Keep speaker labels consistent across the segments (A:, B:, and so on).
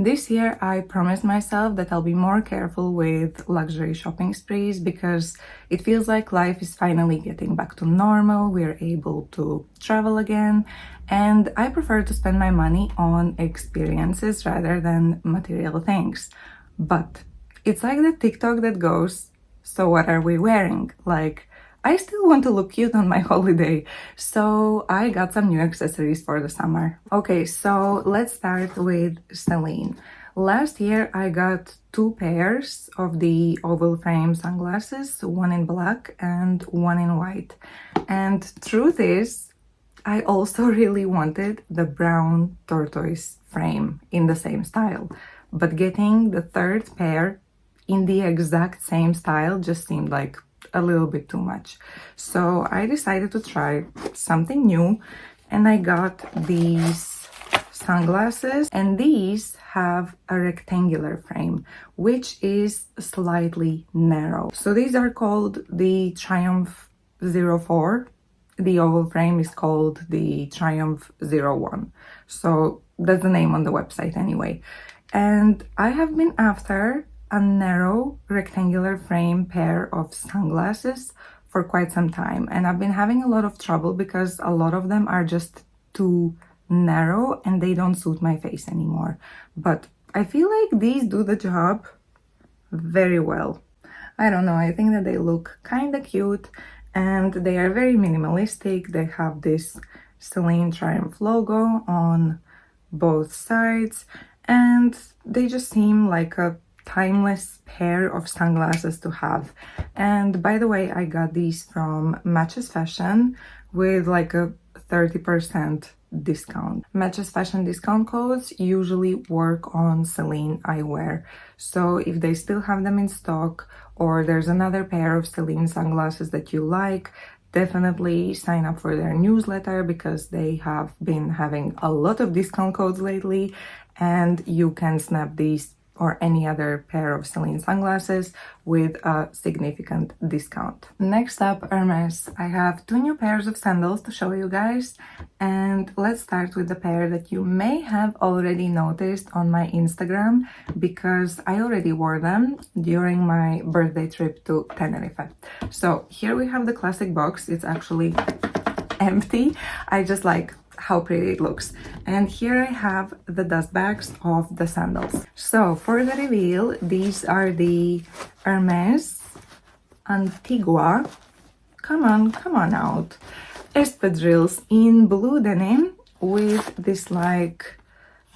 A: This year I promised myself that I'll be more careful with luxury shopping sprees because it feels like life is finally getting back to normal. We're able to travel again, and I prefer to spend my money on experiences rather than material things. But it's like the TikTok that goes, so what are we wearing? Like, I still want to look cute on my holiday, so I got some new accessories for the summer. Okay, so let's start with Celine. Last year I got 2 pairs of the oval frame sunglasses, one in black and one in white. And truth is, I also really wanted the brown tortoise frame in the same style, but getting the third pair in the exact same style just seemed like a little bit too much. So I decided to try something new, and I got these sunglasses, and these have a rectangular frame which is slightly narrow. So these are called the Triumph 04. The oval frame is called the Triumph 01. So that's the name on the website anyway. And I have been after a narrow rectangular frame pair of sunglasses for quite some time, and I've been having a lot of trouble because a lot of them are just too narrow and they don't suit my face anymore. But I feel like these do the job very well. I don't know, I think that they look kind of cute and they are very minimalistic. They have this Celine Triumph logo on both sides, and they just seem like a timeless pair of sunglasses to have. And by the way, I got these from Matches Fashion with like a 30% discount. Matches Fashion discount codes usually work on Celine eyewear. So if they still have them in stock, or there's another pair of Celine sunglasses that you like, definitely sign up for their newsletter because they have been having a lot of discount codes lately, and you can snap these or any other pair of Celine sunglasses with a significant discount. Next up, Hermes. I have 2 new pairs of sandals to show you guys, and let's start with the pair that you may have already noticed on my Instagram because I already wore them during my birthday trip to Tenerife. So here we have the classic box. It's actually empty. I just like how pretty it looks. And here I have the dust bags of the sandals. So for the reveal, these are the Hermes Antigua, come on out, espadrilles in blue denim with this like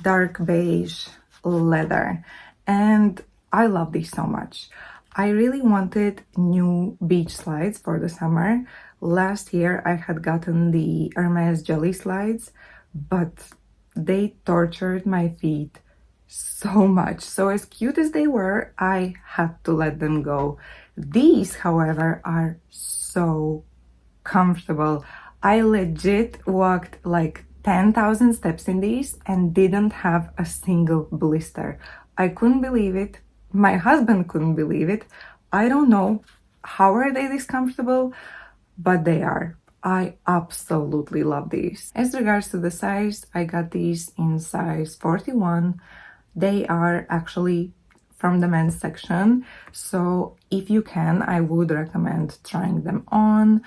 A: dark beige leather. And I love these so much. I really wanted new beach slides for the summer. Last year I had gotten the Hermes jelly slides, but they tortured my feet so much. So as cute as they were, I had to let them go. These, however, are so comfortable. I legit walked like 10,000 steps in these and didn't have a single blister. I couldn't believe it. My husband couldn't believe it. I don't know how are they this comfortable, but they are. I absolutely love these. As regards to the size, I got these in size 41. They are actually from the men's section, so if you can, I would recommend trying them on.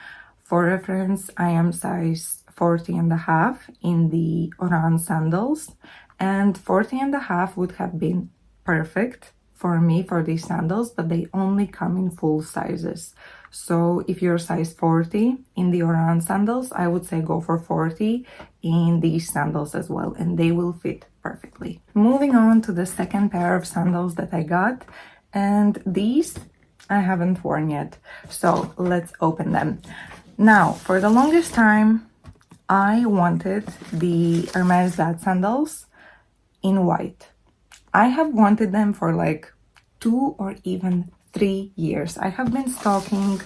A: For reference, I am size 40.5 in the Hermes Sandals, and 40.5 would have been perfect for me for these sandals, but they only come in full sizes. So if you're size 40 in the Hermes sandals, I would say go for 40 in these sandals as well, and they will fit perfectly. Moving on to the second pair of sandals that I got, and these I haven't worn yet. So let's open them. Now, for the longest time, I wanted the Hermes Bad sandals in white. I have wanted them for like 2 or even 3 years. I have been stalking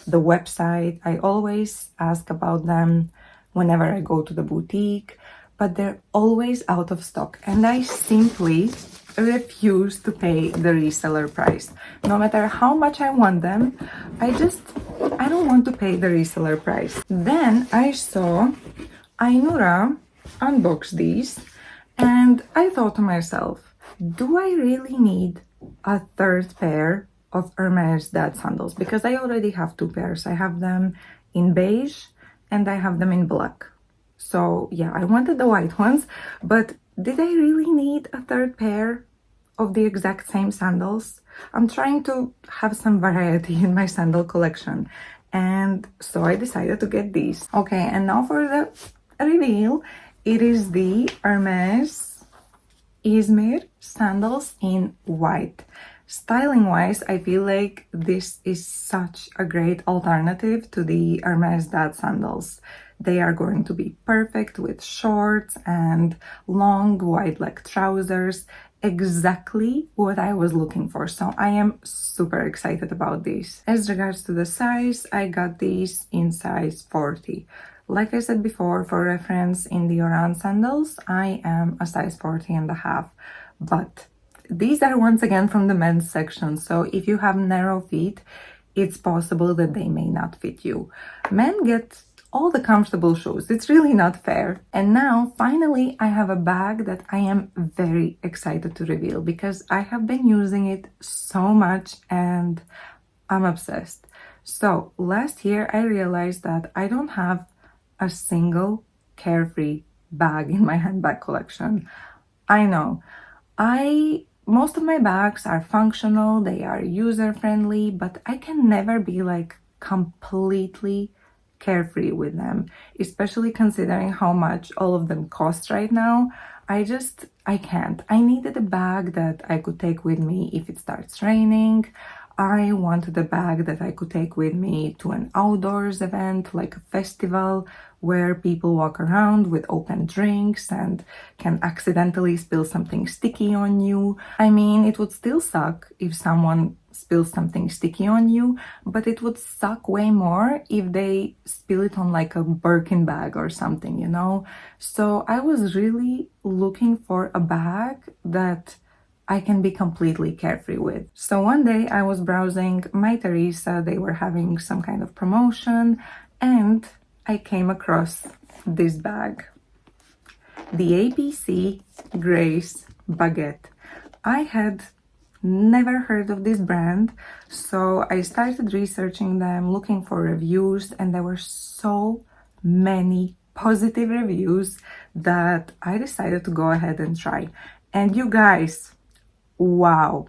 A: the website. I always ask about them whenever I go to the boutique, but they're always out of stock, and I simply refuse to pay the reseller price. No matter how much I want them, I don't want to pay the reseller price. Then I saw Ainura unbox these, and I thought to myself, do I really need a third pair of Hermes Dad sandals? Because I already have two pairs. I have them in beige and I have them in black. So yeah, I wanted the white ones, but did I really need a third pair of the exact same sandals? I'm trying to have some variety in my sandal collection, and so I decided to get these. Okay, and now for the reveal. It is the Hermes Izmir sandals in white. Styling wise, I feel like this is such a great alternative to the Hermes Dad sandals. They are going to be perfect with shorts and long wide leg trousers. Exactly what I was looking for. So I am super excited about these. As regards to the size, I got these in size 40. Like I said before, for reference, in the Oran sandals, I am a size 40 and a half. But these are once again from the men's section. So if you have narrow feet, it's possible that they may not fit you. Men get all the comfortable shoes. It's really not fair. And now, finally, I have a bag that I am very excited to reveal because I have been using it so much and I'm obsessed. So last year, I realized that I don't have a single carefree bag in my handbag collection. I know. Most of my bags are functional, they are user friendly, but I can never be like completely carefree with them, especially considering how much all of them cost right now. I can't. I needed a bag that I could take with me if it starts raining. I wanted a bag that I could take with me to an outdoors event, like a festival, where people walk around with open drinks and can accidentally spill something sticky on you. I mean, it would still suck if someone spills something sticky on you, but it would suck way more if they spill it on like a Birkin bag or something, you know? So I was really looking for a bag that I can be completely carefree with. So one day I was browsing My Teresa, they were having some kind of promotion, and I came across this bag. The APC Grace Baguette. I had never heard of this brand, so I started researching them, looking for reviews, and there were so many positive reviews that I decided to go ahead and try. And you guys, wow,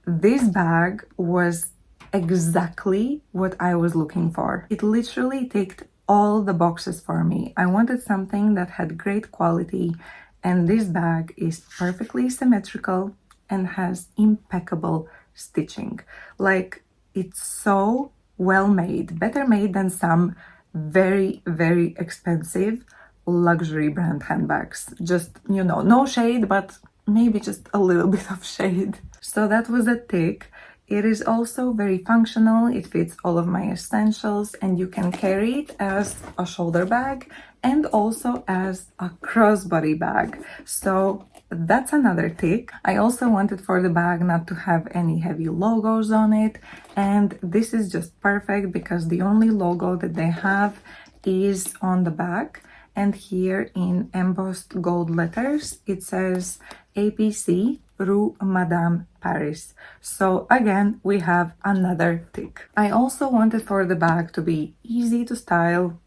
A: this bag was exactly what I was looking for. It literally ticked all the boxes for me. I wanted something that had great quality, and this bag is perfectly symmetrical and has impeccable stitching. Like, it's so well made, better made than some very, very expensive luxury brand handbags. Just, you know, no shade, but maybe just a little bit of shade. So that was a tick. It is also very functional. It fits all of my essentials, and you can carry it as a shoulder bag and also as a crossbody bag. So that's another tick. I also wanted for the bag not to have any heavy logos on it, and this is just perfect because the only logo that they have is on the back. And here in embossed gold letters, it says APC Rue Madame Paris. So again, we have another tick. I also wanted for the bag to be easy to style,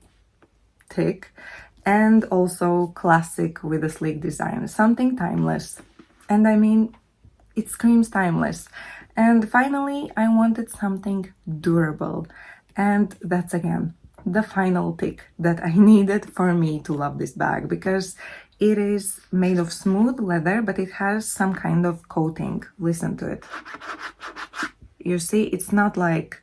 A: tick, and also classic with a sleek design, something timeless. And I mean, it screams timeless. And finally, I wanted something durable. And that's again the final tick that I needed for me to love this bag, because it is made of smooth leather, but it has some kind of coating. Listen to it. You see, it's not like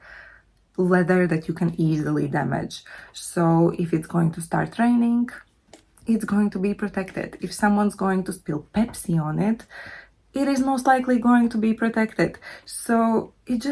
A: leather that you can easily damage. So if it's going to start raining, it's going to be protected. If someone's going to spill Pepsi on it, it is most likely going to be protected. So it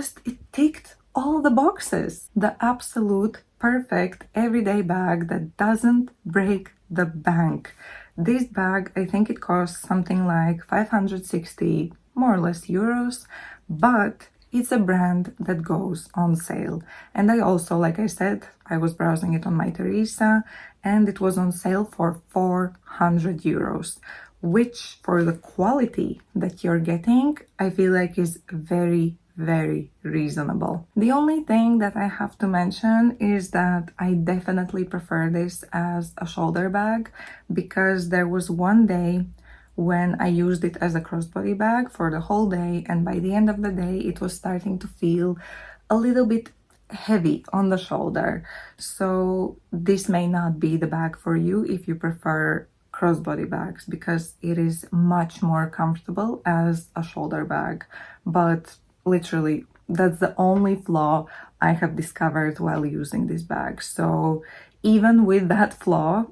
A: ticked all the boxes. The absolute perfect everyday bag that doesn't break the bank. This bag, I think it costs something like 560 more or less euros, but it's a brand that goes on sale. And I also, like I said, I was browsing it on My Teresa, and it was on sale for 400 euros, which for the quality that you're getting, I feel like is very, very reasonable. The only thing that I have to mention is that I definitely prefer this as a shoulder bag, because there was one day when I used it as a crossbody bag for the whole day, and by the end of the day it was starting to feel a little bit heavy on the shoulder. So this may not be the bag for you if you prefer crossbody bags, because it is much more comfortable as a shoulder bag. But literally, that's the only flaw I have discovered while using this bag. So even with that flaw,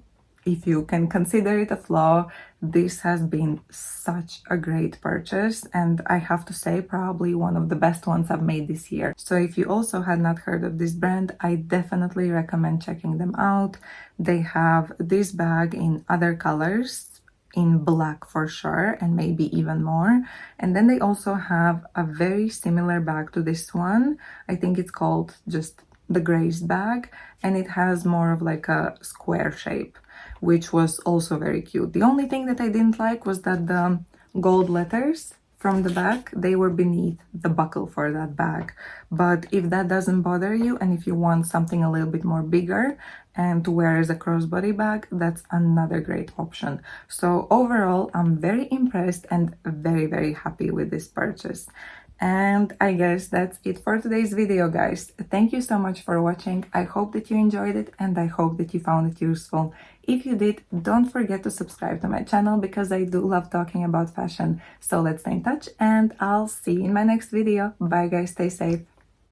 A: if you can consider it a flaw, this has been such a great purchase, and I have to say probably one of the best ones I've made this year. So if you also had not heard of this brand, I definitely recommend checking them out. They have this bag in other colors, in black for sure, and maybe even more. And then they also have a very similar bag to this one. I think it's called just the Grace bag, and it has more of like a square shape, which was also very cute. The only thing that I didn't like was that the gold letters from the back, they were beneath the buckle for that bag. But if that doesn't bother you, and if you want something a little bit more bigger and to wear as a crossbody bag, that's another great option. So overall, I'm very impressed and very, very happy with this purchase. And I guess that's it for today's video, guys. Thank you so much for watching. I hope that you enjoyed it, and I hope that you found it useful. If you did, don't forget to subscribe to my channel, because I do love talking about fashion. So let's stay in touch, and I'll see you in my next video. Bye guys, stay safe.